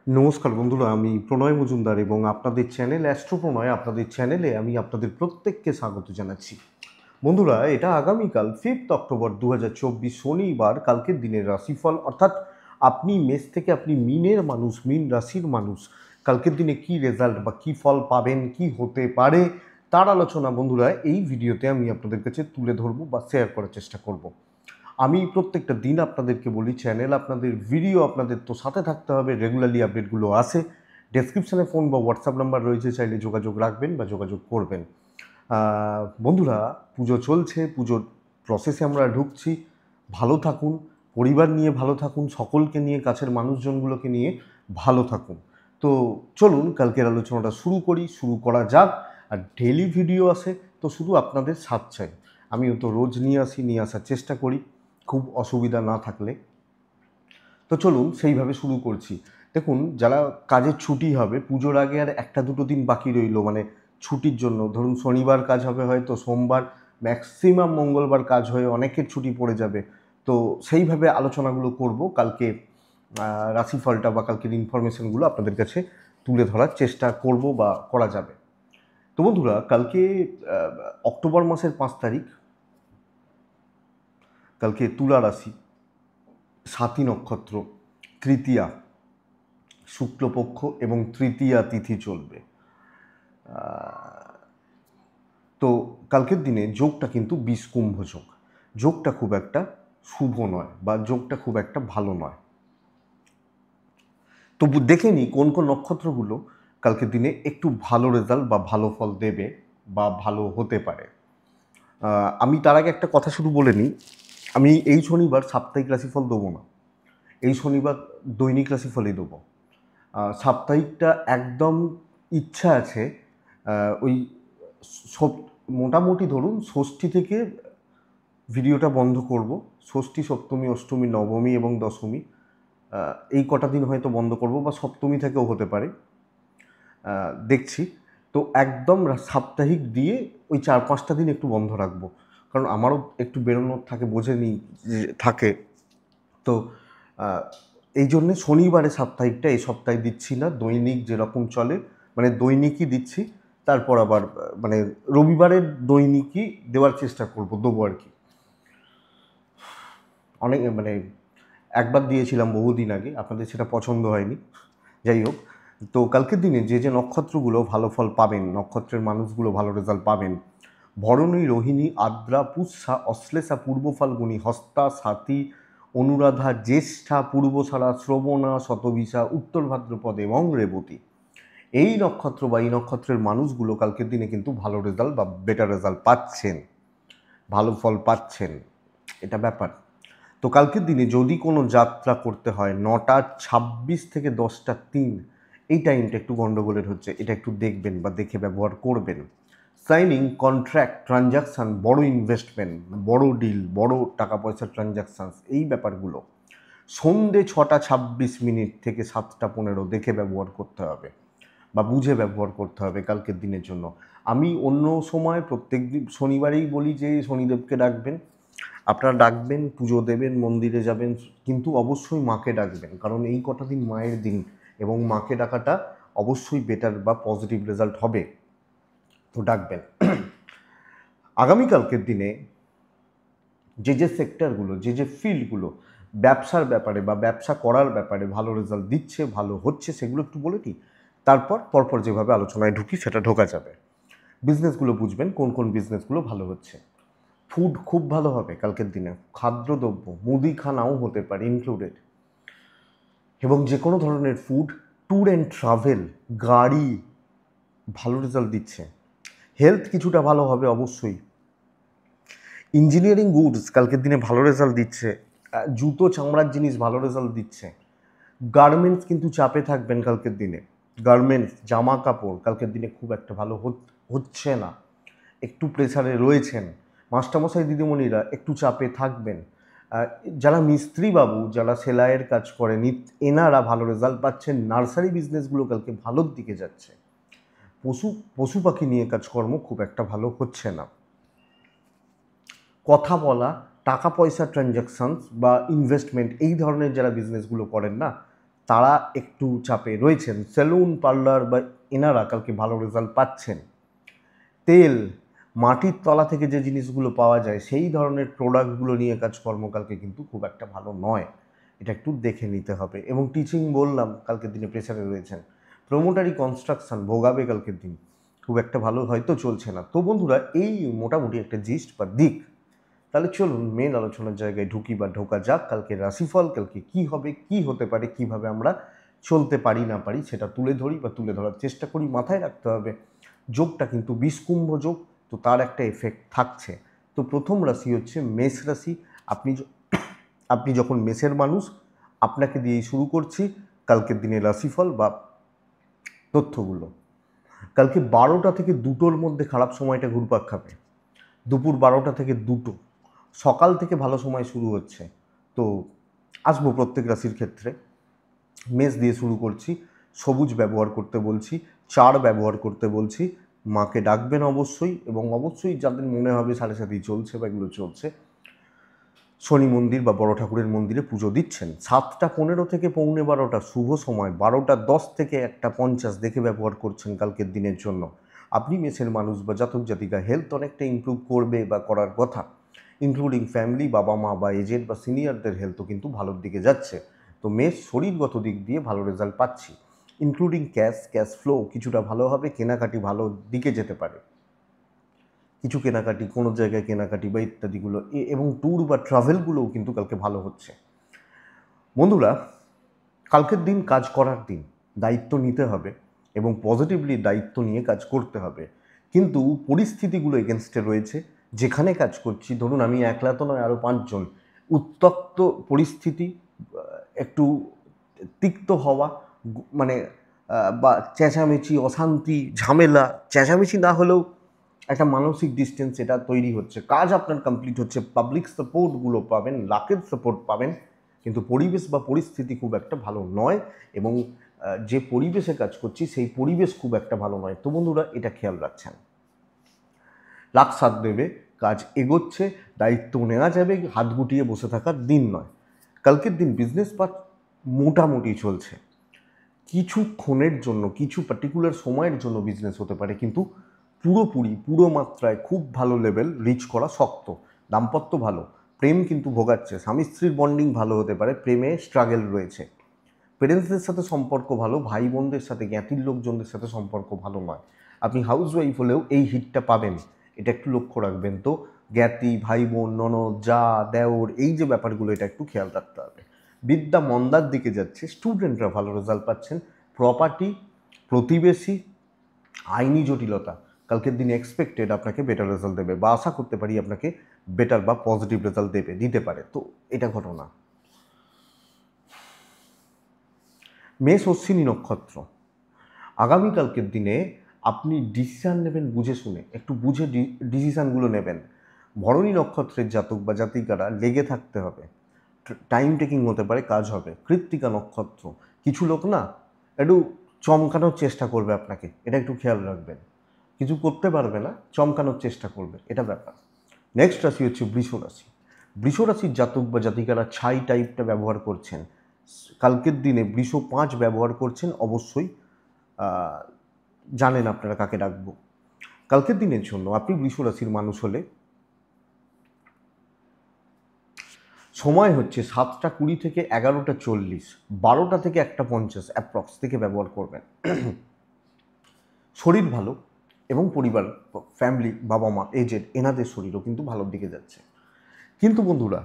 নমস্কার বন্ধুরা, আমি প্রণয় মজুমদার এবং আপনাদের চ্যানেল অ্যাস্ট্রো প্রণয়, আপনাদের চ্যানেলে আমি আপনাদের প্রত্যেককে স্বাগত জানাচ্ছি। বন্ধুরা, এটা আগামীকাল 5 অক্টোবর 2024 শনিবার কালকের দিনের রাশিফল, অর্থাৎ আপনি মেষ থেকে আপনি মিনের মানুষ, মিন রাশির মানুষ, কালকের দিনে কি রেজাল্ট বা কি ফল পাবেন, কি হতে পারে তার আলোচনা বন্ধুরা এই ভিডিওতে আমি আপনাদের কাছে তুলে ধরবো বা শেয়ার করার চেষ্টা করব। আমি প্রত্যেকটা দিন আপনাদেরকে বলি, চ্যানেল আপনাদের, ভিডিও আপনাদের, তো সাথে থাকতে হবে। রেগুলারলি আপডেটগুলো আসে, ডেসক্রিপশানে ফোন বা হোয়াটসঅ্যাপ নাম্বার রয়েছে, চাইলে যোগাযোগ রাখবেন বা যোগাযোগ করবেন। বন্ধুরা, পুজো চলছে, পুজোর প্রসেসে আমরা ঢুকছি। ভালো থাকুন, পরিবার নিয়ে ভালো থাকুন, সকলকে নিয়ে, কাছের মানুষজনগুলোকে নিয়ে ভালো থাকুন। তো চলুন কালকের আলোচনাটা শুরু করা যাক। আর ডেইলি ভিডিও আসে, তো শুধু আপনাদের সাথ চাই। আমিও তো রোজ নিয়ে আসার চেষ্টা করি, খুব অসুবিধা না থাকলে। তো চলুন সেইভাবে শুরু করছি। দেখুন, যারা কাজের ছুটি হবে, পুজোর আগে আর একটা দুটো দিন বাকি রইল, মানে ছুটির জন্য, ধরুন শনিবার কাজ হবে, হয়তো সোমবার, ম্যাক্সিমাম মঙ্গলবার কাজ হয়ে অনেকের ছুটি পড়ে যাবে। তো সেইভাবে আলোচনাগুলো করব কালকে। রাশিফলটা বা কালকের ইনফরমেশনগুলো আপনাদের কাছে তুলে ধরার চেষ্টা করব বা করা যাবে। তো বন্ধুরা, কালকে অক্টোবর মাসের 5 তারিখ, কালকে তুলা রাশি, সাতী নক্ষত্র, তৃতীয়া, শুক্লপক্ষ এবং তৃতীয়া তিথি চলবে। তো কালকের দিনে যোগটা কিন্তু বিষকুম্ভ যোগ। যোগটা খুব একটা শুভ নয় বা যোগটা খুব একটা ভালো নয়। তবু দেখে নিই কোন কোন নক্ষত্রগুলো কালকের দিনে একটু ভালো রেজাল্ট বা ভালো ফল দেবে বা ভালো হতে পারে। আমি তার আগে একটা কথা শুধু বলে নিই, আমি এই শনিবার সাপ্তাহিক রাশিফল দেবো না, এই শনিবার দৈনিক রাশিফলই দেবো। সাপ্তাহিকটা একদম ইচ্ছা আছে ওই সব, মোটামুটি ধরুন ষষ্ঠী থেকে ভিডিওটা বন্ধ করব। ষষ্ঠী, সপ্তমী, অষ্টমী, নবমী এবং দশমী, এই কটা দিন হয়তো বন্ধ করব, বা সপ্তমী থেকেও হতে পারে, দেখছি। তো একদম সাপ্তাহিক দিয়ে ওই 4-5টা দিন একটু বন্ধ রাখবো, কারণ আমারও একটু বেরোনোর থাকে, বোঝে নিই যে থাকে। তো এই জন্যে শনিবারে সাপ্তাহিকটা এই সপ্তাহে দিচ্ছি না, দৈনিক যেরকম চলে মানে দৈনিকই দিচ্ছি। তারপর আবার মানে রবিবারের দৈনিকই দেওয়ার চেষ্টা দেবো আর কি। অনেক মানে একবার দিয়েছিলাম বহুদিন আগে, আপনাদের সেটা পছন্দ হয়নি, যাই হোক। তো কালকের দিনে যে যে নক্ষত্রগুলো ভালো ফল পাবেন, নক্ষত্রের মানুষগুলো ভালো রেজাল্ট পাবেন: ভরণী, রোহিণী, আদ্রা, পুষ্যা, অশ্লেষা, পূর্ব ফাল্গুনী, হস্তা, স্বাতী, অনুরাধা, জ্যেষ্ঠা, পূর্বসারা, শ্রবণা, শতবিশা, উত্তর ভাদ্রপদ এবং রেবতী। এই নক্ষত্র বা এই নক্ষত্রের মানুষগুলো কালকের দিনে কিন্তু ভালো রেজাল্ট বা বেটার রেজাল্ট পাচ্ছেন, ভালো ফল পাচ্ছেন, এটা ব্যাপার। তো কালকের দিনে যদি কোনো যাত্রা করতে হয়, 9টা 26 থেকে 10টা 3, এই টাইমটা একটু গন্ডগোলের হচ্ছে, এটা একটু দেখবেন বা দেখে ব্যবহার করবেন। সাইনিং, কন্ট্রাক্ট, ট্রানজাকশান, বড় ইনভেস্টমেন্ট, বড় ডিল, বড় টাকা পয়সার ট্রানজাকশানস, এই ব্যাপারগুলো সন্ধে 6টা 26 থেকে 7টা 15 দেখে ব্যবহার করতে হবে বা বুঝে ব্যবহার করতে হবে কালকের দিনের জন্য। আমি অন্য সময় প্রত্যেক দিন শনিবারেই বলি যে শনিদেবকে ডাকবেন, আপনারা ডাকবেন, পুজো দেবেন, মন্দিরে যাবেন, কিন্তু অবশ্যই মাকে ডাকবেন, কারণ এই কটা দিন মায়ের দিন এবং মাকে ডাকাটা অবশ্যই বেটার বা পজিটিভ রেজাল্ট হবে, তো ডাকবেন। আগামীকালকের দিনে যে যে সেক্টরগুলো, যে যে ফিল্ডগুলো ব্যবসার ব্যাপারে বা ব্যবসা করার ব্যাপারে ভালো রেজাল্ট দিচ্ছে, ভালো হচ্ছে, সেগুলো একটু বলে দিই, তারপর পরপর যেভাবে আলোচনায় ঢুকি সেটা ঢোকা যাবে। বিজনেসগুলো বুঝবেন কোন কোন বিজনেসগুলো ভালো হচ্ছে। ফুড খুব ভালো হবে কালকের দিনে, খাদ্যদ্রব্য, মুদিখানাও হতে পারে ইনক্লুডেড, এবং যে কোনো ধরনের ফুড। ট্যুর অ্যান্ড ট্রাভেল, গাড়ি ভালো রেজাল্ট দিচ্ছে। হেলথ কিছুটা ভালো হবে অবশ্যই। ইঞ্জিনিয়ারিং গুডস কালকের দিনে ভালো রেজাল্ট দিচ্ছে। জুতো, চামড়ার জিনিস ভালো রেজাল্ট দিচ্ছে। গার্মেন্টস কিন্তু চাপে থাকবেন কালকের দিনে, গার্মেন্টস, জামা কাপড় কালকের দিনে খুব একটা ভালো হচ্ছে না, একটু প্রেসারে রয়েছেন। মাস্টারমশাই, দিদিমণিরা একটু চাপে থাকবেন। যারা মিস্ত্রি বাবু, যারা সেলাইয়ের কাজ করেন, এনারা ভালো রেজাল্ট পাচ্ছেন। নার্সারি বিজনেসগুলো কালকে ভালোর দিকে যাচ্ছে। পশু পাখি নিয়ে কাজকর্ম খুব একটা ভালো হচ্ছে না। কথা বলা, টাকা পয়সা ট্রানজাকশানস বা ইনভেস্টমেন্ট, এই ধরনের যারা বিজনেসগুলো করেন না, তারা একটু চাপে রয়েছেন। সেলুন পার্লার বা এনারা কালকে ভালো রেজাল্ট পাচ্ছেন। তেল, মাটির তলা থেকে যে জিনিসগুলো পাওয়া যায় সেই ধরনের প্রোডাক্টগুলো নিয়ে কাজকর্ম কালকে কিন্তু খুব একটা ভালো নয়, এটা একটু দেখে নিতে হবে। এবং টিচিং বললাম কালকের দিনে প্রেসারে রয়েছেন। প্রোমোটারি কনস্ট্রাকশন ভোগাবে কালকের দিন, খুব একটা ভালো হয়তো চলছে না। তো বন্ধুরা, এই মোটামুটি একটা জিস্ট বা দিক। তাহলে চলুন মেন আলোচনার জায়গায় ঢুকি বা ঢোকা যাক। কালকে রাশিফল, কালকে কি হবে, কি হতে পারে, কিভাবে আমরা চলতে পারি না পারি সেটা তুলে ধরি বা তুলে ধরার চেষ্টা করি। মাথায় রাখতে হবে যোগটা কিন্তু বিষকুম্ভ যোগ, তো তার একটা এফেক্ট থাকছে। তো প্রথম রাশি হচ্ছে মেষ রাশি। আপনি যখন মেষের মানুষ, আপনাকে দিয়েই শুরু করছি কালকের দিনের রাশিফল বা তথ্যগুলো। কালকে 12টা থেকে 2টোর মধ্যে খারাপ সময়টা ঘুরপাক খাবে। দুপুর 12টা থেকে 2টো, সকাল থেকে ভালো সময় শুরু হচ্ছে। তো আসবো প্রত্যেক রাশির ক্ষেত্রে। মেষ দিয়ে শুরু করছি। সবুজ ব্যবহার করতে বলছি, চার ব্যবহার করতে বলছি। মাকে ডাকবেন অবশ্যই, এবং অবশ্যই যাদের মনে হবে সাড়ে সাথেই চলছে বা এগুলো চলছে, শনি মন্দির বা বড় ঠাকুরের মন্দিরে পুজো দিচ্ছেন। 7টা 15 থেকে 12:15 শুভ সময়, 12টা 10 থেকে 1টা 50 দেখে ব্যবহার করছেন কালকের দিনের জন্য। আপনি মেষের মানুষ বা জাতক জাতিকা, হেলথ অনেকটা ইমপ্রুভ করবে বা করার কথা, ইনক্লুডিং ফ্যামিলি, বাবা মা বা এজেড বা সিনিয়রদের হেলথও কিন্তু ভালোর দিকে যাচ্ছে। তো মেষ শরীরগত দিক দিয়ে ভালো রেজাল্ট পাচ্ছি, ইনক্লুডিং ক্যাশ ফ্লো কিছুটা ভালো হবে, কেনাকাটি ভালো দিকে যেতে পারে, কিছু কেনাকাটি, কোনো জায়গায় কেনাকাটি বা ইত্যাদিগুলো, এবং ট্যুর বা ট্রাভেলগুলোও কিন্তু কালকে ভালো হচ্ছে। বন্ধুরা, কালকের দিন কাজ করার দিন, দায়িত্ব নিতে হবে এবং পজিটিভলি দায়িত্ব নিয়ে কাজ করতে হবে। কিন্তু পরিস্থিতিগুলো এগেনস্টে রয়েছে। যেখানে কাজ করছি, ধরুন আমি একলা তো নয়, আরও 5জন, উত্তপ্ত পরিস্থিতি, একটু তিক্ত হওয়া, মানে বা চেঁচামেচি, অশান্তি, ঝামেলা, চেঁচামেচি না হলেও একটা মানসিক ডিস্টেন্স এটা তৈরি হচ্ছে। কাজ আপনার কমপ্লিট হচ্ছে, পাবলিক সাপোর্টগুলো পাবেন, লাকের সাপোর্ট পাবেন, কিন্তু পরিবেশ বা পরিস্থিতি খুব একটা ভালো নয়। এবং যে পরিবেশে কাজ করছি সেই পরিবেশ খুব একটা ভালো নয়। তো বন্ধুরা, এটা খেয়াল রাখছেন। লাক সাথ দেবে, কাজ এগোচ্ছে, দায়িত্ব নেওয়া যাবে, হাত গুটিয়ে বসে থাকার দিন নয়। কালকের দিন বিজনেস পার্ট মোটামুটি চলছে। কিছুক্ষণের জন্য, কিছু পার্টিকুলার সময়ের জন্য বিজনেস হতে পারে, কিন্তু পুরো মাত্রায় খুব ভালো লেভেল রিচ করা শক্ত। দাম্পত্য ভালো, প্রেম কিন্তু ভোগাচ্ছে, স্বামী স্ত্রীর বন্ডিং ভালো হতে পারে, প্রেমে স্ট্রাগল রয়েছে। পেরেন্টসদের সাথে সম্পর্ক ভালো, ভাই বোনদের সাথে, জ্ঞাতির লোকজনদের সাথে সম্পর্ক ভালো নয়। আপনি হাউস ওয়াইফ হলেও এই হিটটা পাবেন, এটা একটু লক্ষ্য রাখবেন। তো জ্ঞাতি, ভাই বোন, ননদ, যা, দেওর, এই যে ব্যাপারগুলো, এটা একটু খেয়াল রাখতে হবে। বিদ্যা মন্দার দিকে যাচ্ছে, স্টুডেন্টরা ভালো রেজাল্ট পাচ্ছেন। প্রপার্টি, প্রতিবেশী, আইনি জটিলতা কালকের দিনে এক্সপেক্টেড আপনাকে বেটার রেজাল্ট দেবে, বা আশা করতে পারি আপনাকে বেটার বা পজিটিভ রেজাল্ট দিতে পারে। তো এটা ঘটনা। মেষ অশ্বিনী নক্ষত্র, আগামীকালকের দিনে আপনি ডিসিশান নেবেন বুঝে শুনে, একটু বুঝে ডিসিশানগুলো নেবেন। ভরণী নক্ষত্রের জাতক বা জাতিকারা লেগে থাকতে হবে, টাইম টেকিং হতে পারে, কাজ হবে। কৃত্তিকা নক্ষত্র, কিছু লোক না একটু চমকানোর চেষ্টা করবে আপনাকে, এটা একটু খেয়াল রাখবেন। কিছু করতে পারবে না, চমকানোর চেষ্টা করবে, এটা ব্যাপার। নেক্সট রাশি হচ্ছে বৃষ রাশি। বৃষ রাশির জাতক বা জাতিকারা ছাই টাইপটা ব্যবহার করছেন কালকের দিনে, বৃষ 5 ব্যবহার করছেন অবশ্যই। জানেন আপনারা কাকে ডাকবো। কালকের দিনের জন্য আপনি বৃষ রাশির মানুষ হলে সময় হচ্ছে 7টা 20 থেকে 11টা 40, 12টা থেকে 1টা 50 অ্যাপ্রক্স থেকে ব্যবহার করবেন। শরীর ভালো, এবং পরিবার, ফ্যামিলি, বাবা মা, এজেড, এনাদের শরীরও কিন্তু ভালোর দিকে যাচ্ছে। কিন্তু বন্ধুরা,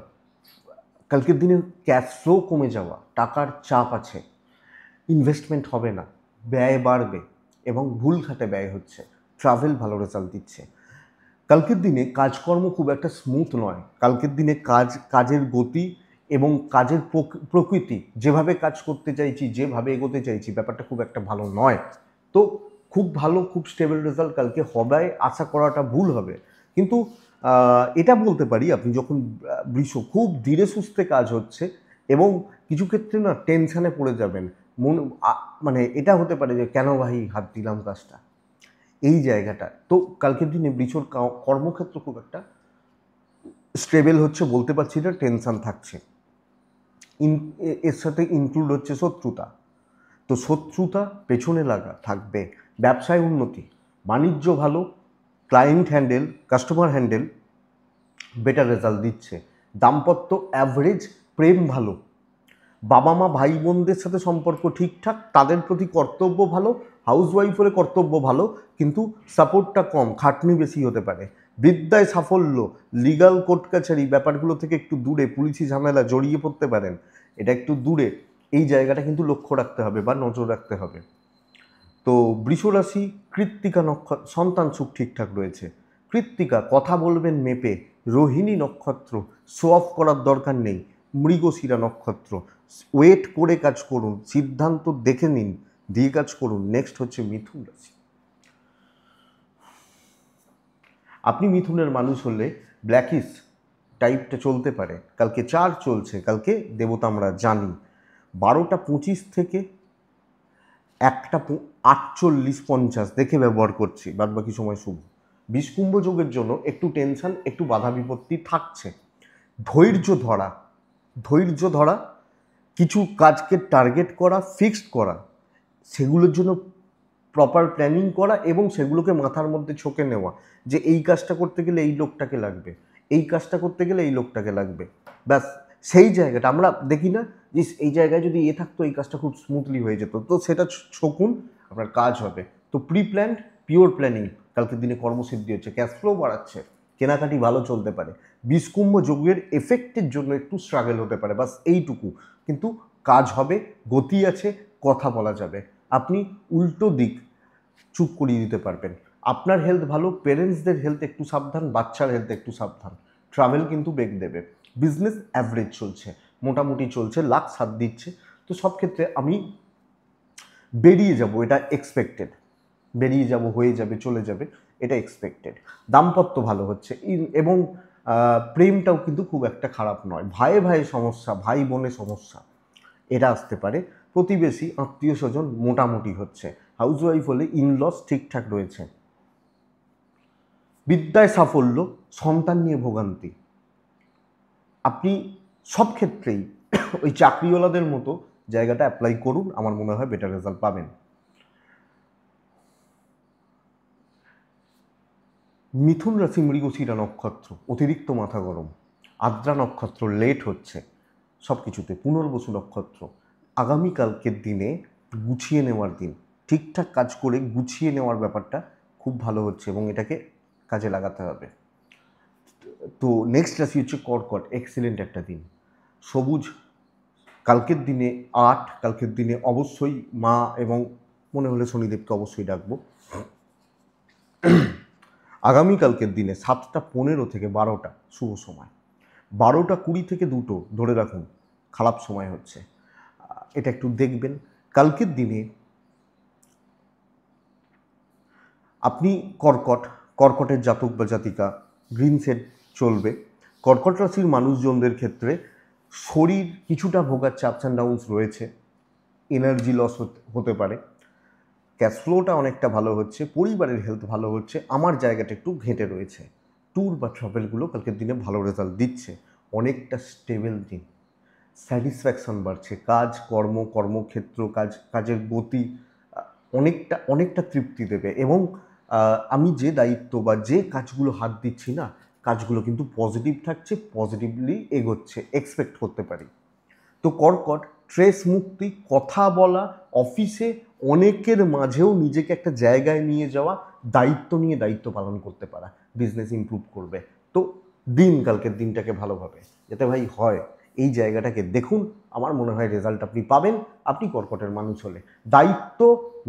কালকের দিনে ক্যাশ ফ্লো কমে যাওয়া, টাকার চাপ আছে, ইনভেস্টমেন্ট হবে না, ব্যয় বাড়বে, এবং ভুল খাতে ব্যয় হচ্ছে। ট্রাভেল ভালো রেজাল্ট দিচ্ছে। কালকের দিনে কাজকর্ম খুব একটা স্মুথ নয়। কালকের দিনে কাজের গতি এবং কাজের প্রকৃতি, যেভাবে কাজ করতে চাইছি, যেভাবে এগোতে চাইছি, ব্যাপারটা খুব একটা ভালো নয়। তো খুব ভালো, খুব স্টেবল রেজাল্ট কালকে হবে আশা করাটা ভুল হবে। কিন্তু এটা বলতে পারি, আপনি যখন বৃষ খুব ধীরে সুস্থে কাজ হচ্ছে, এবং কিছু ক্ষেত্রে না টেনশানে পড়ে যাবেন, মানে এটা হতে পারে যে কেন ভাই হাত দিলাম কাজটা, এই জায়গাটা। তো কালকের দিনে বৃষর কর্মক্ষেত্র খুব একটা স্টেবল হচ্ছে বলতে পারছি না, টেনশান থাকছে। এর সাথে ইনক্লুড হচ্ছে শত্রুতা। তো শত্রুতা পেছনে লাগা থাকবে। ব্যবসায় উন্নতি, বাণিজ্য ভালো, client handle, customer handle better result দিচ্ছে। দাম্পত্য অ্যাভারেজ, প্রেম ভালো, বাবা মা ভাই বোনদের সাথে সম্পর্ক ঠিকঠাক, তাদের প্রতি কর্তব্য ভালো, হাউসওয়াইফ হলে কর্তব্য ভালো কিন্তু সাপোর্টটা কম, খাটনি বেশি হতে পারে। বিদ্যায় সাফল্য, লিগাল কোর্ট কাছারি ব্যাপারগুলো থেকে একটু দূরে, পুলিশি ঝামেলা জড়িয়ে পড়তে পারেন, এটা একটু দূরে, এই জায়গাটা কিন্তু লক্ষ্য রাখতে হবে বা নজর রাখতে হবে। তো বৃষরাশি, কৃত্তিকা নক্ষত্র, সন্তান সুখ ঠিকঠাক রয়েছে। কৃত্তিকা, কথা বলবেন মেপে। রোহিণী নক্ষত্র, শো অফ করার দরকার নেই। মৃগশিরা নক্ষত্র, ওয়েট করে কাজ করুন, সিদ্ধান্ত দেখে নিন, দিয়ে কাজ করুন। নেক্সট হচ্ছে মিথুন রাশি। আপনি মিথুনের মানুষ হলে ব্ল্যাকিশ টাইপটা চলতে পারে। কালকে 4 চলছে, কালকে দেবতা আমরা জানি। 12:25 থেকে 1:48-50 দেখে ব্যবহার করছি, বাদ বাকি সময় শুভ। বিষকুম্ভ যোগের জন্য একটু টেনশন, একটু বাধা বিপত্তি থাকছে। ধৈর্য ধরা, কিছু কাজকে টার্গেট করা, ফিক্সড করা, সেগুলোর জন্য প্রপার প্ল্যানিং করা এবং সেগুলোকে মাথার মধ্যে ছকে নেওয়া যে এই কাজটা করতে গেলে এই লোকটাকে লাগবে, এই কাজটা করতে গেলে এই লোকটাকে লাগবে। ব্যাস, সেই জায়গাটা আমরা দেখি না যে এই জায়গায় যদি থাকতো এই কাজটা খুব স্মুথলি হয়ে যেত, তো সেটা ছকুন, আপনার কাজ হবে। তো প্রি প্ল্যান্ড, পিওর প্ল্যানিং কালকের দিনে কর্মসিদ্ধি হচ্ছে, ক্যাশ ফ্লো বাড়াচ্ছে, কেনাকাটি ভালো চলতে পারে। বিষকুম্ভ যোগের এফেক্টের জন্য একটু স্ট্রাগল হতে পারে, বাস এইটুকু, কিন্তু কাজ হবে, গতি আছে, কথা বলা যাবে। আপনি উল্টো দিক চুপ করিয়ে দিতে পারবেন। আপনার হেলথ ভালো, পেরেন্টসদের হেলথ একটু সাবধান, বাচ্চার হেলথ একটু সাবধান। ট্রাভেল কিন্তু বেগ দেবে। বিজনেস অ্যাভারেজ চলছে, মোটামুটি চলছে, লাক সাথ দিচ্ছে। তো সব ক্ষেত্রে আমি বেরিয়ে যাব, এটা এক্সপেক্টেড। বেরিয়ে যাব, হয়ে যাবে, চলে যাবে, এটা এক্সপেক্টেড। দাম্পত্য ভালো হচ্ছে এবং প্রেমটাও কিন্তু খুব একটা খারাপ নয়। ভাইয়ে ভাইয়ে সমস্যা, ভাই বোনে সমস্যা, এটা আসতে পারে। প্রতিবেশী, আত্মীয় স্বজন মোটামুটি হচ্ছে। হাউসওয়াইফ হলে ইনলস ঠিকঠাক রয়েছে। বিদ্যায় সাফল্য, সন্তান নিয়ে ভোগান্তি। আপনি সব ক্ষেত্রেই ওই চাকরিওয়ালাদের মতো জায়গাটা অ্যাপ্লাই করুন, আমার মনে হয় বেটার রেজাল্ট পাবেন। মিথুন রাশি, মৃগশিরা নক্ষত্র, অতিরিক্ত মাথা গরম। আদ্রা নক্ষত্র লেট হচ্ছে সব কিছুতে। পুনর্বসু নক্ষত্র, আগামীকালকের দিনে গুছিয়ে নেওয়ার দিন, ঠিকঠাক কাজ করে গুছিয়ে নেওয়ার ব্যাপারটা খুব ভালো হচ্ছে এবং এটাকে কাজে লাগাতে হবে। তো নেক্সট রাশি হচ্ছে কর্কট, এক্সিলেন্ট একটা দিন। সবুজ, কালকের দিনে 8, কালকের দিনে অবশ্যই মা এবং মনে হলে শনিদেবকে অবশ্যই ডাকবো। আগামীকালকের দিনে 7:15 থেকে 12টা শুভ সময়, 12:20 থেকে 2টো ধরে রাখুন খারাপ সময় হচ্ছে, এটা একটু দেখবেন। কালকের দিনে আপনি কর্কটের জাতক বা জাতিকা, গ্রিন সেট চলবে। কর্কট রাশির মানুষজনদের ক্ষেত্রে শরীর কিছুটা ভোগাচ্ছে, আপস অ্যান্ড ডাউনস রয়েছে, এনার্জি লস হতে পারে। ক্যাশ ফ্লোটা অনেকটা ভালো হচ্ছে, পরিবারের হেলথ ভালো হচ্ছে, আমার জায়গাটা একটু ঘেঁটে রয়েছে। ট্যুর বা ট্রাভেলগুলো কালকের দিনে ভালো রেজাল্ট দিচ্ছে। অনেকটা স্টেবল দিন, স্যাটিসফ্যাকশন বাড়ছে, কর্মক্ষেত্র, কাজের গতি অনেকটা তৃপ্তি দেবে এবং আমি যে দায়িত্ব বা যে কাজগুলো হাত দিচ্ছি না, কাজগুলো কিন্তু পজিটিভ থাকছে, পজিটিভলি এগোচ্ছে, এক্সপেক্ট করতে পারি। তো কর্কট, স্ট্রেস মুক্তি, কথা বলা, অফিসে অনেকের মাঝেও নিজেকে একটা জায়গায় নিয়ে যাওয়া, দায়িত্ব নিয়ে দায়িত্ব পালন করতে পারা, বিজনেস ইমপ্রুভ করবে। তো কালকের দিনটাকে ভালোভাবে যাতে ভাই হয়, এই জায়গাটাকে দেখুন, আমার মনে হয় রেজাল্ট আপনি পাবেন। আপনি কর্কটের মানুষ হলে দায়িত্ব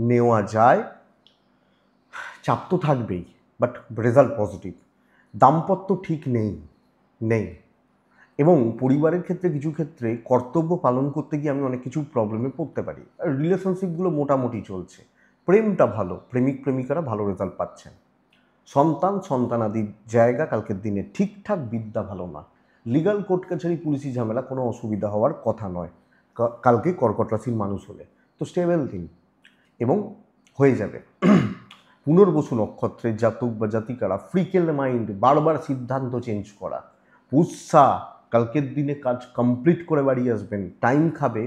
নেওয়া যায়, চাপ তো থাকবেই, বাট রেজাল্ট পজিটিভ। দাম্পত্য ঠিক নেই এবং পরিবারের ক্ষেত্রে কিছু ক্ষেত্রে কর্তব্য পালন করতে গিয়ে আমি অনেক কিছু প্রবলেমে পড়তে পারি। রিলেশনশিপগুলো মোটামুটি চলছে, প্রেমটা ভালো, প্রেমিক প্রেমিকারা ভালো রেজাল্ট পাচ্ছেন। সন্তানাদির জায়গা কালকের দিনে ঠিকঠাক, বিদ্যা ভালো না। লিগাল কোর্ট কাছারি, পুলিশি ঝামেলা কোনো অসুবিধা হওয়ার কথা নয় কালকে কর্কট রাশির মানুষ হলে। তো স্টেবল দিন এবং হয়ে যাবে। পুনর্বসু নক্ষত্রের জাতক বা জাতিকারা, ফ্রিকেল মাইন্ড, বারবার সিদ্ধান্ত চেঞ্জ করা। পুষ্যা, কালকের দিনে কাজ কমপ্লিট করে বাড়ি আসবেন, টাইম খাবে,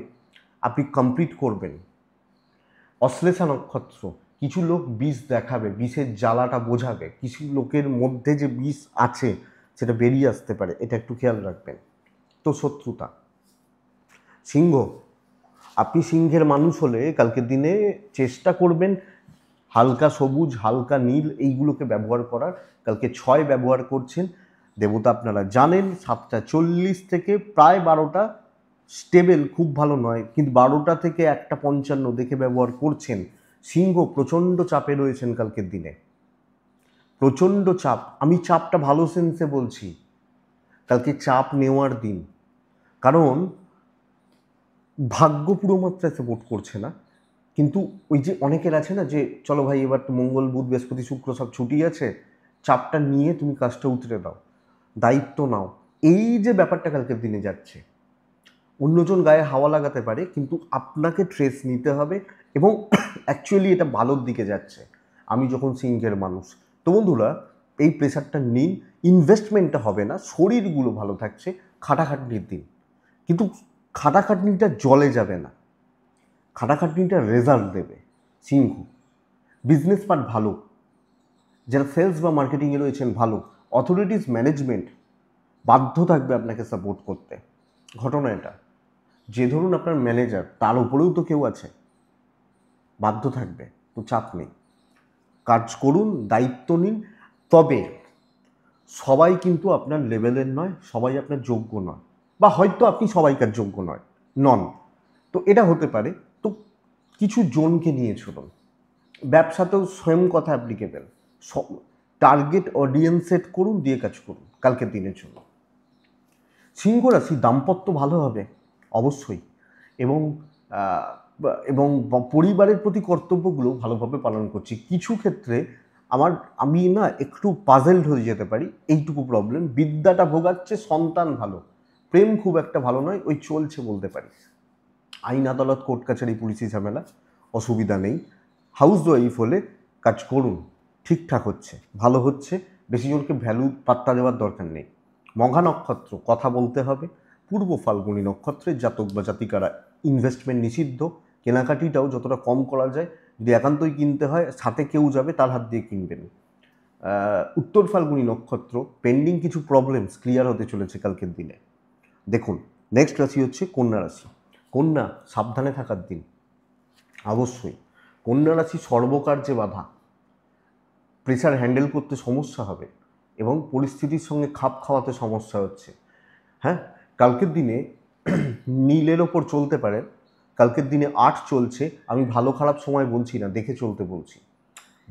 আপনি কমপ্লিট করবেন। অশ্লেষা নক্ষত্র, কিছু লোক বিষ দেখাবে, বিষের জ্বালাটা বোঝাবে, কিছু লোকের মধ্যে যে বিষ আছে সেটা বেরিয়ে আসতে পারে, এটা একটু খেয়াল রাখবেন। তো শত্রুতা, সিংহ, আপনি সিংহের মানুষ হলে কালকের দিনে চেষ্টা করবেন হালকা সবুজ, হালকা নীল এইগুলোকে ব্যবহার করার। কালকে 6 ব্যবহার করছেন, দেবতা আপনারা জানেন 7:40 থেকে প্রায় 12টা, স্টেবল খুব ভালো নয়, কিন্তু 12টা থেকে 1:55 দেখে ব্যবহার করছেন। সিংহ প্রচণ্ড চাপে রয়েছেন কালকের দিনে, প্রচণ্ড চাপ। আমি চাপটা ভালো সেন্সে বলছি, কালকে চাপ নেওয়ার দিন, কারণ ভাগ্য পুরো মাত্রায় সাপোর্ট করছে না। কিন্তু ওই যে অনেকের আছে না যে চলো ভাই এবার তো মঙ্গল বুধ বৃহস্পতি শুক্র সব ছুটি আছে, চাপটা নিয়ে তুমি কাজটা উতরে দাও, দায়িত্ব নাও। এই যে ব্যাপারটা কালকের দিনে যাচ্ছে, অন্যজন গায়ে হাওয়া লাগাতে পারে, কিন্তু আপনাকে ট্রেস নিতে হবে এবং অ্যাকচুয়ালি এটা ভালোর দিকে যাচ্ছে। আমি যখন সিংহের মানুষ, তো বন্ধুরা এই প্রেশারটা নিন, ইনভেস্টমেন্টটা হবে না, শরীরগুলো ভালো থাকছে, খাটাখাটনির দিন, কিন্তু খাটাখাটনিটা জলে যাবে না, খাটাখাটনিটা রেজাল্ট দেবে। সিংহ বিজনেস পার্ট ভালো, যারা সেলস বা মার্কেটিংয়ে রয়েছেন ভালো, অথরিটিস ম্যানেজমেন্ট বাধ্য থাকবে আপনাকে সাপোর্ট করতে। ঘটনা এটা, যে ধরুন আপনার ম্যানেজার তার উপরেও তো কেউ আছে, বাধ্য থাকবে। তো চাপ নেই, কাজ করুন, দায়িত্ব নিন। তবে সবাই কিন্তু আপনার লেভেলের নয়, সবাই আপনার যোগ্য নয়, বা হয়তো আপনি সবাইকার যোগ্য নন, তো এটা হতে পারে। তো কিছু জনকে নিয়ে চলুন। ব্যবসাতেও সেম কথা অ্যাপ্লিকেবল, টার্গেট অডিয়েন্স সেট করুন, দিয়ে কাজ করুন কালকের দিনের জন্য। সিংহ রাশি, দাম্পত্য ভালো হবে অবশ্যই, এবং এবং পরিবারের প্রতি কর্তব্যগুলো ভালোভাবে পালন করছি। কিছু ক্ষেত্রে আমি না একটু পাজেলড হয়ে যেতে পারি, এইটুকু প্রবলেম। বিদ্যাটা ভোগাচ্ছে, সন্তান ভালো, প্রেম খুব একটা ভালো নয়, ওই চলছে বলতে পারি। আইন আদালত কোর্ট কাছারি পুলিশি ঝামেলা, অসুবিধা নেই। হাউস ওয়াইফ হলে কাজ করুন, ঠিকঠাক হচ্ছে, ভালো হচ্ছে, বেশি জনকে ভ্যালু পাত্তা দেওয়ার দরকার নেই। মঘা নক্ষত্র, কথা বলতে হবে। পূর্ব ফাল্গুনী নক্ষত্রের জাতক বা জাতিকারা ইনভেস্টমেন্ট নিষিদ্ধ, কেনাকাটিটাও যতটা কম করা যায়, যদি একান্তই কিনতে হয় সাথে কেউ যাবে তার হাত দিয়ে কিনবেন। উত্তর ফাল্গুনী নক্ষত্র, পেন্ডিং কিছু প্রবলেমস ক্লিয়ার হতে চলেছে কালকের দিনে। দেখুন, নেক্সট রাশি হচ্ছে কন্যা রাশি। কন্যা, সাবধানে থাকার দিন অবশ্যই। কন্যা রাশি সর্বকার্যে বাধা, প্রেশার হ্যান্ডেল করতে সমস্যা হবে এবং পরিস্থিতির সঙ্গে খাপ খাওয়াতে সমস্যা হচ্ছে। হ্যাঁ, কালকের দিনে নীলের ওপর চলতে পারে, কালকের দিনে 8 চলছে। আমি ভালো খারাপ সময় বলছি না, দেখে চলতে বলছি।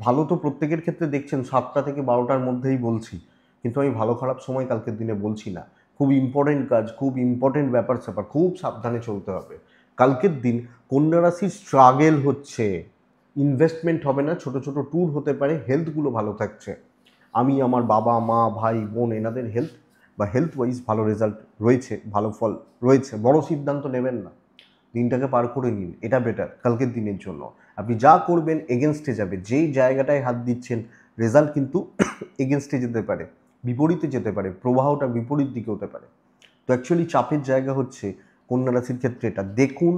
ভালো তো প্রত্যেকের ক্ষেত্রে দেখছেন 7টা থেকে 12টার মধ্যেই বলছি, কিন্তু আমি ভালো খারাপ সময় কালকের দিনে বলছি না। খুব ইম্পর্টেন্ট কাজ, খুব ইম্পর্টেন্ট ব্যাপার স্যাপার, খুব সাবধানে চলতে হবে কালকের দিন। কন্যা রাশির স্ট্রাগেল হচ্ছে, ইনভেস্টমেন্ট হবে না, ছোট ছোট ট্যুর হতে পারে, হেলথগুলো ভালো থাকছে। আমি আমার বাবা মা ভাই বোন এনাদের হেলথ ওয়াইজ ভালো রেজাল্ট রয়েছে, ভালো ফল রয়েছে। বড় সিদ্ধান্ত নেবেন না, দিনটাকে পার করে নিন, এটা বেটার কালকের দিনের জন্য। আপনি যা করবেন এগেনস্টে যাবে, যেই জায়গাটায় হাত দিচ্ছেন রেজাল্ট কিন্তু এগেনস্টে যেতে পারে, বিপরীতে যেতে পারে, প্রবাহটা বিপরীত দিকে হতে পারে। তো অ্যাকচুয়ালি চাপের জায়গা হচ্ছে কন্যা রাশির ক্ষেত্রে এটা দেখুন।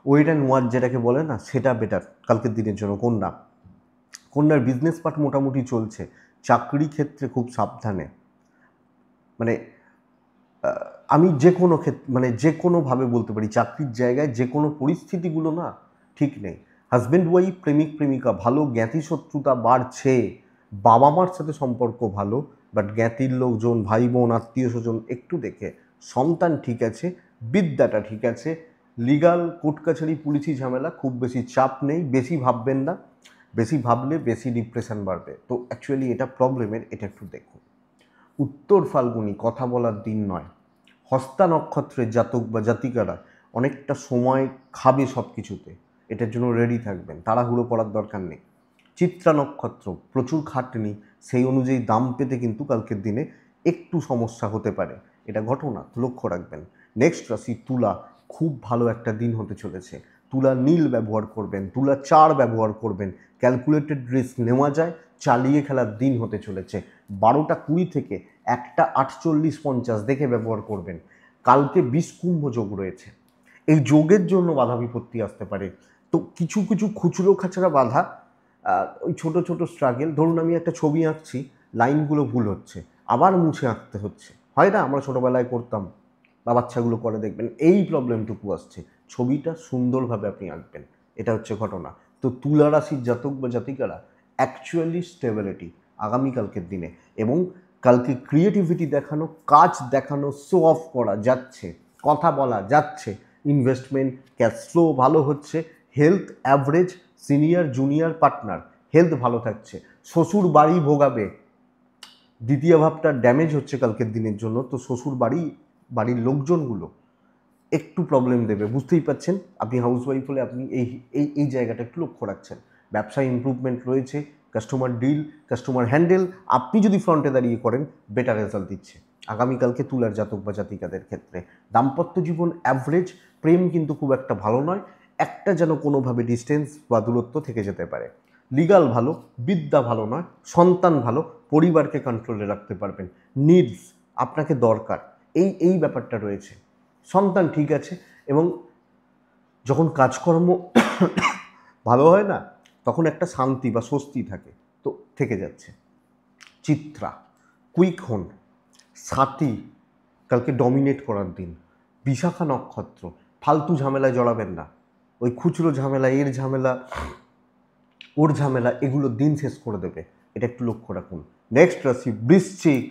ওয়েট অ্যান্ড ওয়াচ যেটাকে বলে না, সেটা বেটার কালকের দিনের জন্য। কন্যার বিজনেস পার্ট মোটামুটি চলছে, চাকরি ক্ষেত্রে খুব সাবধানে। মানে আমি যে কোনো ক্ষেত্রে, মানে যে কোনোভাবে বলতে পারি, চাকরির জায়গায় যে কোনো পরিস্থিতিগুলো না ঠিক নেই। হাজব্যান্ড ওয়াইফ, প্রেমিক প্রেমিকা ভালো, জ্ঞাতি শত্রুতা বাড়ছে। বাবা মার সাথে সম্পর্ক ভালো, বাট জ্ঞাতির লোকজন, ভাই বোন, আত্মীয় স্বজন একটু দেখে। সন্তান ঠিক আছে, বিদ্যাটা ঠিক আছে। লিগাল কোর্ট কাছারি পুলিশি ঝামেলা, খুব বেশি চাপ নেই, বেশি ভাববেন না, বেশি ভাবলে বেশি ডিপ্রেশন বাড়বে। তো অ্যাকচুয়ালি এটা প্রবলেমের, এটা একটু দেখুন। উত্তর ফাল্গুনি, কথা বলার দিন নয়। হস্তা নক্ষত্রের জাতক বা জাতিকারা অনেকটা সময় খাবে সব কিছুতে, এটার জন্য রেডি থাকবেন, তাড়াহুড়ো করার দরকার নেই। চিত্রা নক্ষত্র, প্রচুর খাটনি, সেই অনুযায়ী দাম পেতে কিন্তু কালকের দিনে একটু সমস্যা হতে পারে, এটা ঘটনা, লক্ষ্য রাখবেন। নেক্সট রাশি তুলা, খুব ভালো একটা দিন হতে চলেছে। তুলা নীল ব্যবহার করবেন, তুলা 4 ব্যবহার করবেন। ক্যালকুলেটেড রিস্ক নেওয়া যায়, চালিয়ে খেলার দিন হতে চলেছে। 12:20 থেকে 1:48:50 দেখে ব্যবহার করবেন। কালকে 20 কুম্ভ যোগ রয়েছে। এই যোগের জন্য বাধা বিপত্তি আসতে পারে। তো কিছু কিছু খুচরো খাচরা বাধা, ওই ছোট ছোট স্ট্রাগেল, ধরুন আমি একটা ছবি আঁকছি, লাইনগুলো ভুল হচ্ছে, আবার মুছে আঁকতে হচ্ছে, হয় না? আমরা ছোটোবেলায় করতাম বা বাচ্চাগুলো করে, দেখবেন এই প্রবলেমটুকু আসছে। ছবিটা সুন্দরভাবে আপনি আঁকবেন, এটা হচ্ছে ঘটনা। তো তুলা রাশির জাতক বা জাতিকারা অ্যাকচুয়ালি স্টেবিলিটি আগামীকালকের দিনে, এবং কালকে ক্রিয়েটিভিটি দেখানো, কাজ দেখানো, শো অফ করা যাচ্ছে, কথা বলা যাচ্ছে, ইনভেস্টমেন্ট, ক্যাশ ফ্লো ভালো হচ্ছে, health average, senior junior partner health ভালো থাকছে, শ্বশুর বাড়ি ভোগাবে, দ্বিতীয় ভাবটা ড্যামেজ হচ্ছে কালকের দিনের জন্য। তো শ্বশুর বাড়ির লোকজনগুলো একটু প্রবলেম দেবে, বুঝতেই পাচ্ছেন। আপনি হাউসওয়াইফ হলে আপনি এই এই এই জায়গাটা একটু লক্ষ্য রাখছেন। ব্যবসায় ইমপ্রুভমেন্ট রয়েছে, কাস্টমার ডিল, কাস্টমার হ্যান্ডেল আপনি যদি ফ্রন্টে দাঁড়িয়ে করেন, বেটার রেজাল্ট দিচ্ছে আগামীকালকে তুলার জাতক বা জাতিকাদের ক্ষেত্রে। দাম্পত্য জীবন অ্যাভারেজ, প্রেম কিন্তু খুব একটা ভালো নয়, একটা যেন কোনোভাবে ডিস্টেন্স বা দূরত্ব থেকে যেতে পারে। লিগাল ভালো, বিদ্যা ভালো নয়, সন্তান ভালো, পরিবারকে কন্ট্রোলে রাখতে পারবেন। নিডস আপনাকে দরকার, এই ব্যাপারটা রয়েছে। সন্তান ঠিক আছে, এবং যখন কাজকর্ম ভালো হয় না, তখন একটা শান্তি বা স্বস্তি থাকে, তো থেকে যাচ্ছে। চিত্রা, কুইক হন। সাথী কালকে ডমিনেট করার দিন। বিশাখা নক্ষত্র, ফালতু ঝামেলায় জড়াবেন না, ওই খুচরো ঝামেলা, এর ঝামেলা, ওর ঝামেলা, এগুলো দিন শেষ করে দেবে, এটা একটু লক্ষ্য রাখুন। নেক্সট রাশি বৃশ্চিক।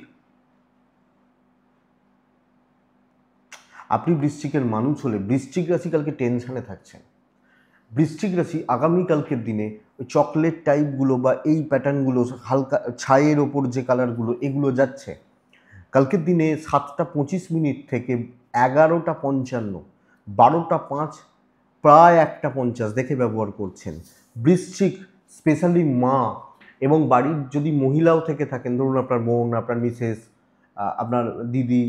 আপনি বৃশ্চিকের মানুষ হলে বৃশ্চিক রাশি কালকে টেনশানে থাকছেন। বৃশ্চিক রাশি আগামীকালকের দিনে ওই চকলেট টাইপগুলো বা এই প্যাটার্নগুলো, হালকা ছায়ের ওপর যে কালারগুলো, এগুলো যাচ্ছে কালকের দিনে 7:25 থেকে 11:55, 12:05, প্রায় 1:50 দেখে ব্যবহার করছেন। বৃশ্চিক স্পেশালি মা এবং বাড়ির যদি মহিলাও থেকে থাকেন, ধরুন আপনার বোন, আপনার মিসেস, আপনার দিদি,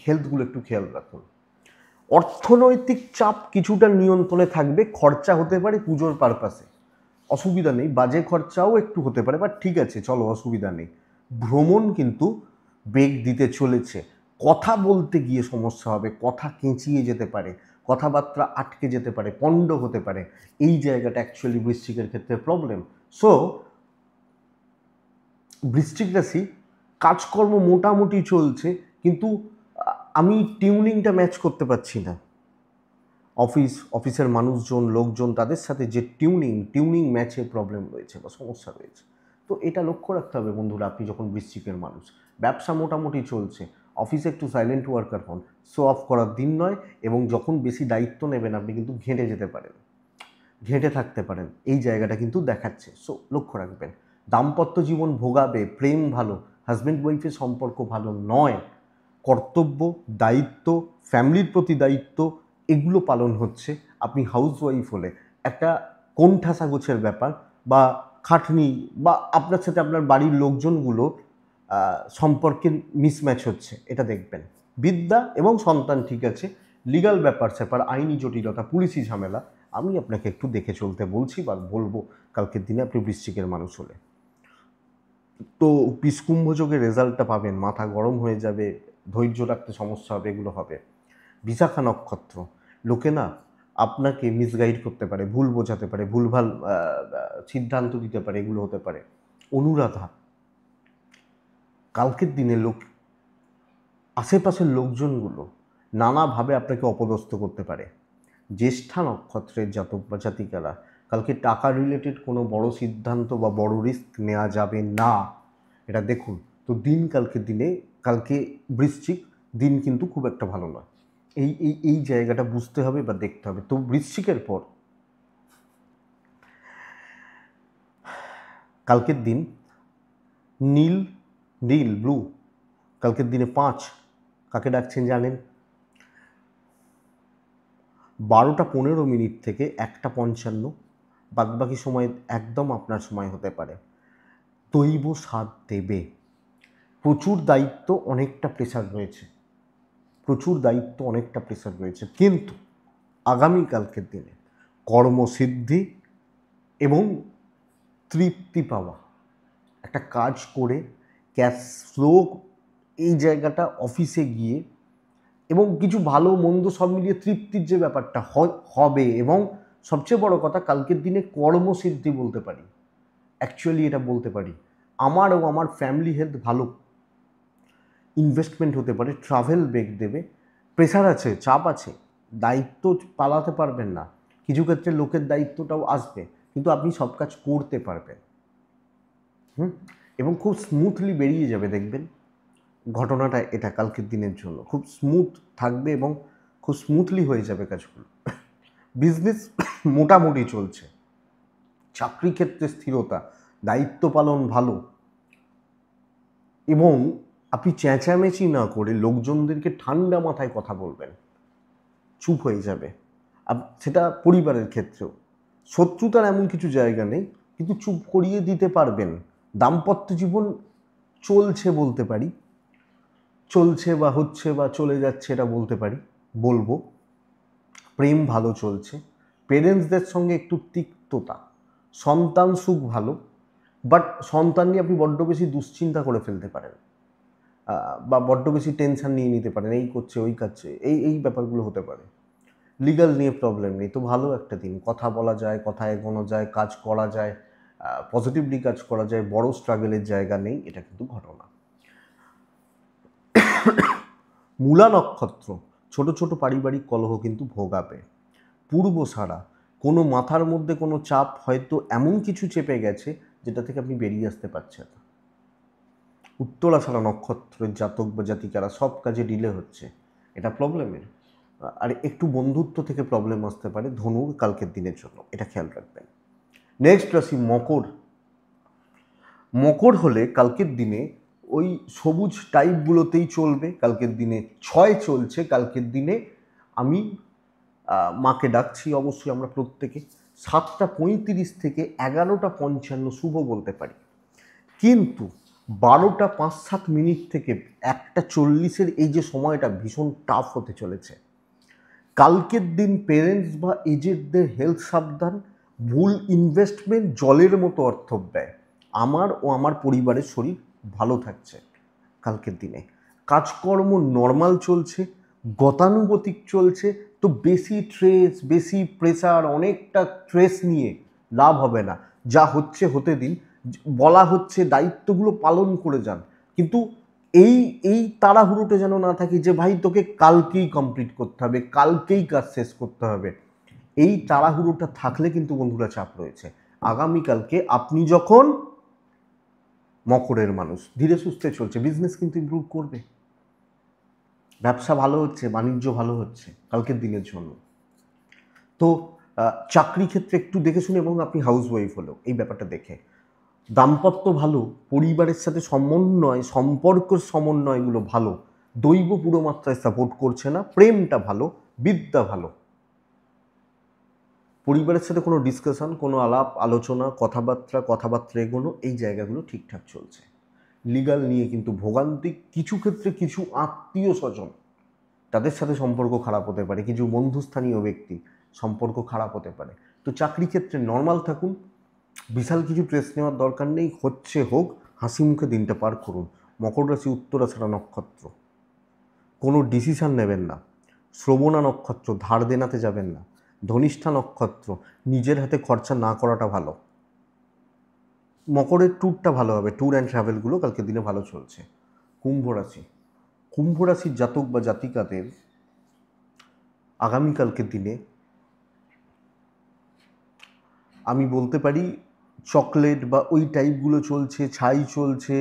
হেলথগুলো একটু খেয়াল রাখুন। অর্থনৈতিক চাপ কিছুটা নিয়ন্ত্রণে থাকবে, খরচা হতে পারে পুজোর পারপাসে, অসুবিধা নেই, বাজে খরচাও একটু হতে পারে, বাট ঠিক আছে, চলো, অসুবিধা নেই। ভ্রমণ কিন্তু বেগ দিতে চলেছে। কথা বলতে গিয়ে সমস্যা হবে, কথা কেঁচিয়ে যেতে পারে, কথাবার্তা আটকে যেতে পারে, পণ্ড হতে পারে, এই জায়গাটা অ্যাকচুয়ালি বৃশ্চিকের ক্ষেত্রে প্রবলেম। সো বৃশ্চিক রাশি কাজকর্ম মোটামুটি চলছে, কিন্তু আমি টিউনিংটা ম্যাচ করতে পারছি না। অফিসের মানুষজন, লোকজন, তাদের সাথে যে টিউনিং ম্যাচে প্রবলেম রয়েছে বা সমস্যা রয়েছে। তো এটা লক্ষ্য রাখতে হবে বন্ধুরা, আপনি যখন বৃশ্চিকের মানুষ। ব্যবসা মোটামুটি চলছে, অফিসে একটু সাইলেন্ট ওয়ার্কার হন, শো অফ করার দিন নয়, এবং যখন বেশি দায়িত্ব নেবেন আপনি কিন্তু ঘেঁটে যেতে পারেন, ঘেঁটে থাকতে পারেন, এই জায়গাটা কিন্তু দেখাচ্ছে। সো লক্ষ্য রাখবেন। দাম্পত্য জীবন ভোগাবে, প্রেম ভালো, হাজব্যান্ড ওয়াইফের সম্পর্ক ভালো নয়, কর্তব্য, দায়িত্ব, ফ্যামিলির প্রতি দায়িত্ব, এগুলো পালন হচ্ছে। আপনি হাউস ওয়াইফ হলে একটা কোণঠাসা গোছের ব্যাপার বা খাটনি, বা আপনার সাথে আপনার বাড়ির লোকজনগুলো সম্পর্কের মিসম্যাচ হচ্ছে, এটা দেখবেন। বিদ্যা এবং সন্তান ঠিক আছে। লিগাল ব্যাপার স্যাপার, আইনি জটিলতা, পুলিশি ঝামেলা, আমি আপনাকে একটু দেখে চলতে বলছি বা বলবো কালকের দিনে আপনি বৃশ্চিকের মানুষ হলে। তো কুম্ভযোগের রেজাল্টটা পাবেন, মাথা গরম হয়ে যাবে, ধৈর্য রাখতে সমস্যা হবে, এগুলো হবে। বিশাখা নক্ষত্র, লোকে না আপনাকে মিসগাইড করতে পারে, ভুল বোঝাতে পারে, ভুলভাল সিদ্ধান্ত দিতে পারে, এগুলো হতে পারে। অনুরাধা, কালকের দিনে আশেপাশের লোকজনগুলো নানাভাবে আপনাকে অপদস্থ করতে পারে। জ্যেষ্ঠা নক্ষত্রের জাতক বা জাতিকারা কালকে টাকা রিলেটেড কোনো বড় সিদ্ধান্ত বা বড় রিস্ক নেওয়া যাবে না, এটা দেখুন। তো দিন কালকে বৃশ্চিক দিন কিন্তু খুব একটা ভালো নয়, এই জায়গাটা বুঝতে হবে বা দেখতে হবে। তো বৃশ্চিকের পর কালকের দিন নীল, ব্লু, কালকের দিনে 5 কাকে ডাকছেন জানেন? 12:15 থেকে 1:55, বাদবাকি সময় একদম আপনার সময় হতে পারে। দৈব সাথ দেবে, প্রচুর দায়িত্ব, অনেকটা প্রেশার রয়েছে, কিন্তু আগামীকালকের দিনে কর্মসিদ্ধি এবং তৃপ্তি পাওয়া, একটা কাজ করে ক্যাশ ফ্লো, এই জায়গাটা অফিসে গিয়ে এবং কিছু ভালো মন্দ সব মিলিয়ে তৃপ্তির যে ব্যাপারটা হবে, এবং সবচেয়ে বড় কথা কালকের দিনে কর্মসিদ্ধি বলতে পারি, অ্যাকচুয়ালি এটা বলতে পারি আমার ও আমার ফ্যামিলি হেলথ ভালো, ইনভেস্টমেন্ট হতে পারে, ট্রাভেল বেগ দেবে, প্রেশার আছে, চাপ আছে, দায়িত্ব পালাতে পারবেন না, কিছু ক্ষেত্রে লোকের দায়িত্বটাও আসবে, কিন্তু আপনি সব কাজ করতে পারবেন। এবং খুব স্মুথলি বেরিয়ে যাবে, দেখবেন ঘটনাটা এটা কালকের দিনের জন্য খুব স্মুথ থাকবে এবং খুব স্মুথলি হয়ে যাবে কাজগুলো। বিজনেস মোটামুটি চলছে, চাকরি ক্ষেত্রে স্থিরতা, দায়িত্ব পালন ভালো, এবং আপনি চেঁচামেচি না করে লোকজনদেরকে ঠান্ডা মাথায় কথা বলবেন, চুপ হয়ে যাবে। সেটা পরিবারের ক্ষেত্রেও, শত্রুতার এমন কিছু জায়গা নেই, কিন্তু চুপ করিয়ে দিতে পারবেন। দাম্পত্য জীবন চলছে বলতে পারি, চলছে বা হচ্ছে বা চলে যাচ্ছে এটা বলতে পারি, বলবো। প্রেম ভালো চলছে, পেরেন্টসদের সঙ্গে একটু তিক্ততা, সন্তান সুখ ভালো, বাট সন্তান নিয়ে আপনি বড্ড বেশি দুশ্চিন্তা করে ফেলতে পারেন, বা বড্ড বেশি টেনশন নিয়ে নিতে পারেন, এই করছে ওই কাছে, এই ব্যাপারগুলো হতে পারে। লিগ্যাল নিয়ে প্রবলেম নেই, তো ভালো একটা দিন, কথা বলা যায়, কথা এগোনো যায়, কাজ করা যায়, পজিটিভলি কাজ করা যায়, বড় স্ট্রাগলের জায়গা নেই, এটা কিন্তু ঘটনা। মূলা নক্ষত্র, ছোট ছোট পারিবারিক কলহ কিন্তু ভোগাবে। পূর্বসারা, কোনো মাথার মধ্যে কোনো চাপ, হয়তো এমন কিছু চেপে গেছে যেটা থেকে আপনি বেরিয়ে আসতে পারছেন না। উত্তরাষাঢ়া নক্ষত্রের জাতক বা জাতিকারা সব কাজে ডিলে হচ্ছে, এটা প্রবলেমের। আর একটু বন্ধুত্ব থেকে প্রবলেম আসতে পারে ধনুর কালকের দিনের জন্য, এটা খেয়াল রাখবেন। নেক্সট রাশি মকর। মকর হলে কালকের দিনে ওই সবুজ টাইপগুলোতেই চলবে। কালকের দিনে 6 চলছে, কালকের দিনে আমি মাকে ডাকছি, অবশ্যই আমরা প্রত্যেকে 7:35 থেকে 11:55 শুভ বলতে পারি, কিন্তু 12:05-7 থেকে 1:40 এই যে সময়টা ভীষণ টাফ হতে চলেছে। কালকের দিন পেরেন্টস বা এজেডদের হেলথ সাবধান, ভুল ইনভেস্টমেন্ট জলের মতো অর্থ ব্যয়। আমার ও আমার পরিবারের শরীর ভালো থাকছে কালকের দিনে, কাজকর্ম নর্মাল চলছে, গতানুগতিক চলছে, তো বেশি স্ট্রেস, বেশি প্রেসার, অনেকটা স্ট্রেস নিয়ে লাভ হবে না, যা হচ্ছে হতে দিন। বলা হচ্ছে দায়িত্বগুলো পালন করে যান, কিন্তু এই এই তাড়াহুড়োটা যেন না থাকে যে ভাই তোকে কালকেই কমপ্লিট করতে হবে, কালকেই কাজ শেষ করতে হবে। এই তাড়াহুড়োটা থাকলে কিন্তু বন্ধুরা চাপ রয়েছে। আগামীকালকে আপনি যখন মকরের মানুষ, ধীরে সুস্থে চলছে, বিজনেস কিন্তু ইমপ্রুভ করবে, ব্যবসা ভালো হচ্ছে, বাণিজ্য ভালো হচ্ছে কালকের দিনের জন্য। তো চাকরি ক্ষেত্রে একটু দেখে শুনে, এবং আপনি হাউস ওয়াইফ হলেও এই ব্যাপারটা দেখে, দাম্পত্য ভালো, পরিবারের সাথে সমন্বয়, সম্পর্কের সমন্বয়গুলো ভালো, দৈব পুরো মাত্রায় সাপোর্ট করছে না, প্রেমটা ভালো, বিদ্যা ভালো, পরিবারের সাথে কোনো ডিসকাশন, কোনো আলাপ আলোচনা, কথাবার্তা এগোনো, এই জায়গাগুলো ঠিকঠাক চলছে। লিগাল নিয়ে কিন্তু ভোগান্তি, কিছু ক্ষেত্রে কিছু আত্মীয় স্বজন তাদের সাথে সম্পর্ক খারাপ হতে পারে, কিছু বন্ধুস্থানীয় ব্যক্তি সম্পর্ক খারাপ হতে পারে। তো চাকরি ক্ষেত্রে নর্মাল থাকুন, বিশাল কিছু স্ট্রেস নেওয়ার দরকার নেই, হচ্ছে হোক, হাসি মুখে দিনটা পার করুন। মকর রাশি উত্তরাষাঢ়া নক্ষত্র, কোনো ডিসিশান নেবেন না। শ্রবণা নক্ষত্র, ধার দেনাতে যাবেন না। ধনিষ্ঠা নক্ষত্র, নিজের হাতে খরচা না করাটা ভালো। মকরের ট্যুরটা ভালো হবে, ট্যুর অ্যান্ড ট্রাভেলগুলো কালকে দিনে ভালো চলছে। কুম্ভ রাশি, কুম্ভ রাশির জাতক বা জাতিকাদের আগামীকালকের দিনে আমি বলতে পারি চকলেট বা ওই টাইপগুলো চলছে, ছাই চলছে,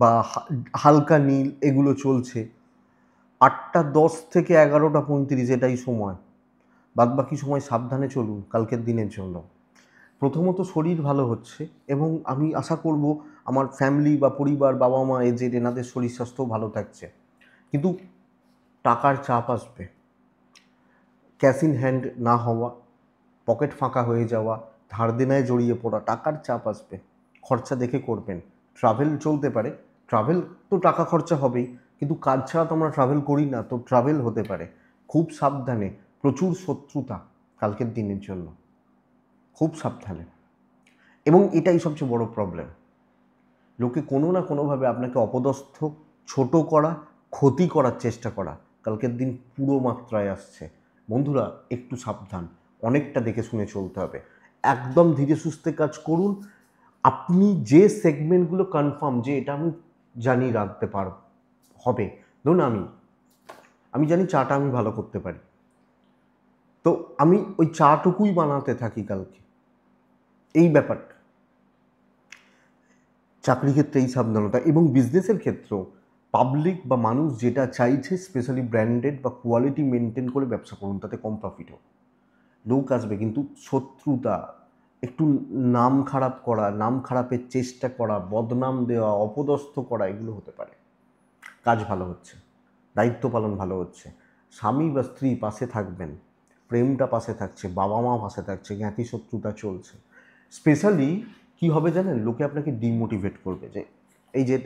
বা হালকা নীল এগুলো চলছে। 8:10 থেকে 11:35 এটাই সময়, বাদবাকি সময় সাবধানে চলুন কালকের দিনের জন্য। প্রথমত শরীর ভালো হচ্ছে, এবং আমি আশা করব আমার ফ্যামিলি বা পরিবার, বাবা মা এজেড, এনাদের শরীর স্বাস্থ্যও ভালো থাকছে, কিন্তু টাকার চাপ আসবে, ক্যাশ ইন হ্যান্ড না হওয়া, পকেট ফাঁকা হয়ে যাওয়া, ধার দেনায় জড়িয়ে পড়া, টাকার চাপ আসবে, খরচা দেখে করবেন। ট্রাভেল চলতে পারে, ট্রাভেল তো টাকা খরচা হবেই, কিন্তু কাজ ছাড়া তো আমরা ট্রাভেল করি না, তো ট্রাভেল হতে পারে। খুব সাবধানে, প্রচুর শত্রুতা, কালকের দিনের জন্য খুব সাবধানে। এবং এটাই সবচেয়ে বড় প্রবলেম, লোকে কোনো না কোনোভাবে আপনাকে অপদস্থ, ছোট করা, ক্ষতি করার চেষ্টা করা কালকের দিন পুরো মাত্রায় আসছে। বন্ধুরা একটু সাবধান, অনেকটা দেখে শুনে চলতে হবে। একদম ধীরে সুস্থে কাজ করুন। আপনি যে সেগমেন্টগুলো কনফার্ম যে এটা আমি জানি রাখতে পারব হবে, ধরুন আমি জানি চাটা আমি ভালো করতে পারি, তো আমি ওই চাটুকুই বানাতে থাকি কালকে। এই ব্যাপারটা চাকরি ক্ষেত্রে এই সাবধানতা, এবং বিজনেসের ক্ষেত্রেও পাবলিক বা মানুষ যেটা চাইছে স্পেশালি ব্র্যান্ডেড বা কোয়ালিটি মেনটেন করে ব্যবসা করুন, তাতে কম প্রফিট হোক। লোক আসবে কিন্তু শত্রুতা, একটু নাম খারাপ করা, নাম খারাপের চেষ্টা করা, বদনাম দেওয়া, অপদস্থ করা, এগুলো হতে পারে। কাজ ভালো হচ্ছে, দায়িত্ব পালন ভালো হচ্ছে, স্বামী বা স্ত্রী পাশে থাকবেন, প্রেমটা পাশে থাকছে, বাবা মা পাশে থাকছে, জ্ঞাতি শত্রুতা চলছে। স্পেশালি কি হবে জানেন, লোকে আপনাকে ডিমোটিভেট করবে যে এই যে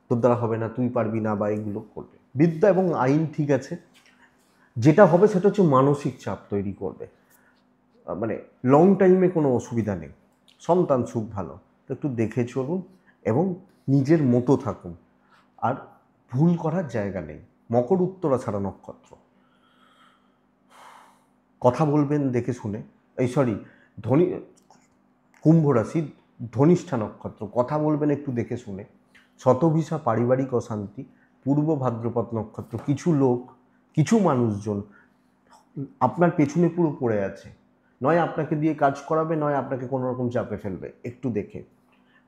তোর দ্বারা হবে না, তুই পারবি না, বা এগুলো করবে। বিদ্যা এবং আইন ঠিক আছে, যেটা হবে সেটা হচ্ছে মানসিক চাপ তৈরি করবে। মানে লং টাইমে কোনো অসুবিধা নেই, সন্তান সুখ ভালো, তো একটু দেখে চলুন এবং নিজের মতো থাকুন। আর ভুল করার জায়গা নেই। মকর উত্তরা ছাড়া নক্ষত্র, কথা বলবেন দেখে শুনে। ধনী কুম্ভ রাশি ধনিষ্ঠা নক্ষত্র, কথা বলবেন একটু দেখে শুনে। শতভিসা পারিবারিক অশান্তি। পূর্ব ভাদ্রপদ নক্ষত্র, কিছু লোক, কিছু মানুষজন আপনার পেছনে পুরো পড়ে আছে, নয় আপনাকে দিয়ে কাজ করাবে, নয় আপনাকে কোনো রকম চাপে ফেলবে, একটু দেখে।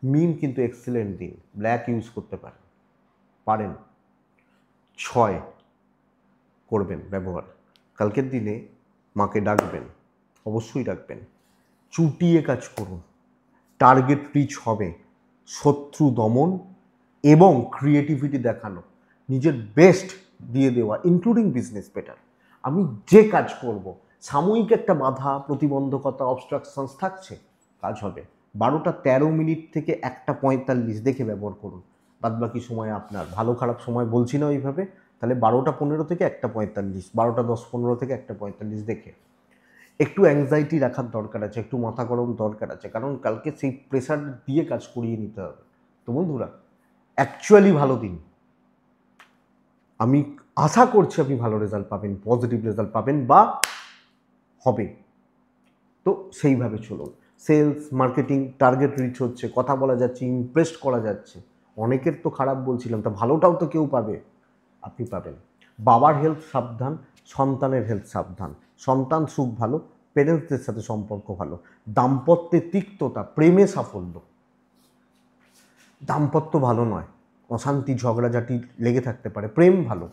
মিন কিন্তু এক্সেলেন্ট দিন, ব্ল্যাক ইউজ করতে পারেন। 6 করবেন ব্যবহার। কালকের দিনে মাকে ডাকবেন, অবশ্যই ডাকবেন। চুটিয়ে কাজ করুন, টার্গেট রিচ হবে। শত্রু দমন এবং ক্রিয়েটিভিটি দেখানো, নিজের বেস্ট দিয়ে দেওয়া, ইনক্লুডিং বিজনেস বেটার। আমি যে কাজ করব, সাময়িক একটা বাধা, প্রতিবন্ধকতা, অবস্ট্রাকশনস থাকছে, কাজ হবে। 12টা 13 মিনিট থেকে 1টা 45 দেখে ব্যবহার করুন। বাদবাকি সময় আপনার, ভালো খারাপ সময় বলছি না ওইভাবে, তাহলে 12টা 15 থেকে 1টা 45, 12টা 10-15 থেকে 1টা 45 দেখে। একটু অ্যাংজাইটি রাখার দরকার আছে, একটু মাথা গরম দরকার আছে, কারণ কালকে সেই প্রেশার দিয়ে কাজ করিয়ে নিতে হবে। তো বন্ধুরা অ্যাকচুয়ালি ভালো দিন, আমি আশা করছি আপনি ভালো রেজাল্ট পাবেন, পজিটিভ রেজাল্ট পাবেন বা হবে। তো সেইভাবে চলুন। সেলস, মার্কেটিং, টার্গেট রিচ হচ্ছে, কথা বলা যাচ্ছে, ইমপ্রেস করা যাচ্ছে। অনেকের তো খারাপ বলছিলাম, তা ভালোটাও তো কেউ পাবে, আপনি পাবেন। বাবার হেলথ সাবধান, সন্তানের হেলথ সাবধান। সন্তান সুখ ভালো, পেরেন্টসদের সাথে সম্পর্ক ভালো। দাম্পত্যে তিক্ততা, প্রেমে সাফল্য। দাম্পত্য ভালো নয়, অশান্তি ঝগড়াঝাটি লেগে থাকতে পারে, প্রেম ভালো।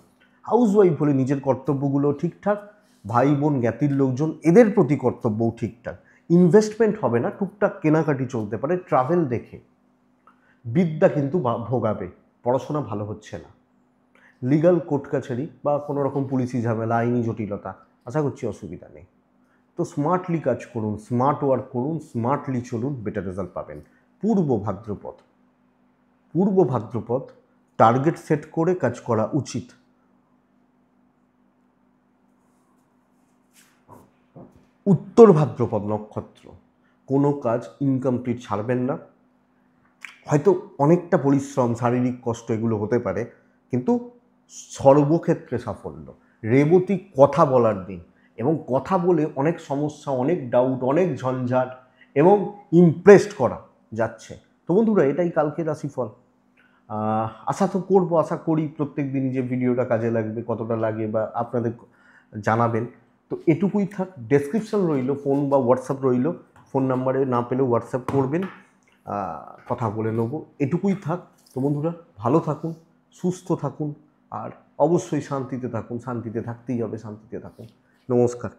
হাউসওয়াইফ হলে নিজের কর্তব্যগুলো ঠিকঠাক, ভাই বোন জ্ঞাতির লোকজন এদের প্রতি কর্তব্যও ঠিকঠাক। ইনভেস্টমেন্ট হবে না, টুকটাক কেনাকাটি চলতে পারে, ট্রাভেল দেখে। বিদ্যা কিন্তু ভোগাবে, পড়াশোনা ভালো হচ্ছে না। লিগাল কোর্ট কাছারি বা কোনো রকম পুলিশি ঝামেলা, আইনি জটিলতা, আশা করছি অসুবিধা নেই। তো স্মার্টলি কাজ করুন, স্মার্ট ওয়ার্ক করুন, স্মার্টলি চলুন, বেটার রেজাল্ট পাবেন। পূর্ব ভাদ্রপদ টার্গেট সেট করে কাজ করা উচিত। উত্তর ভাদ্রপদ নক্ষত্র, কোনো কাজ ইনকমপ্লিট ছাড়বেন না। হয়তো অনেকটা পরিশ্রম, শারীরিক কষ্ট এগুলো হতে পারে, কিন্তু সর্বক্ষেত্রে সাফল্য। রেবতী কথা বলার দিন, এবং কথা বলে অনেক সমস্যা, অনেক ডাউট, অনেক ঝঞ্ঝাট এবং ইমপ্রেসড করা যাচ্ছে। তো বন্ধুরা এটাই কালকে রাশিফল। আশা করি প্রত্যেক দিনই যে ভিডিওটা কাজে লাগবে, কতটা লাগে বা আপনাদের জানাবেন। তো এটুকুই থাক, ডেসক্রিপশন রইল, ফোন বা হোয়াটসঅ্যাপ রইল, ফোন নাম্বারে না পেলেও হোয়াটসঅ্যাপ করবেন, কথা বলে নেব। এটুকুই থাক। তো বন্ধুরা ভালো থাকুন, সুস্থ থাকুন, আর অবশ্যই শান্তিতে থাকুন। শান্তিতে থাকতেই হবে, শান্তিতে থাকুন। নমস্কার।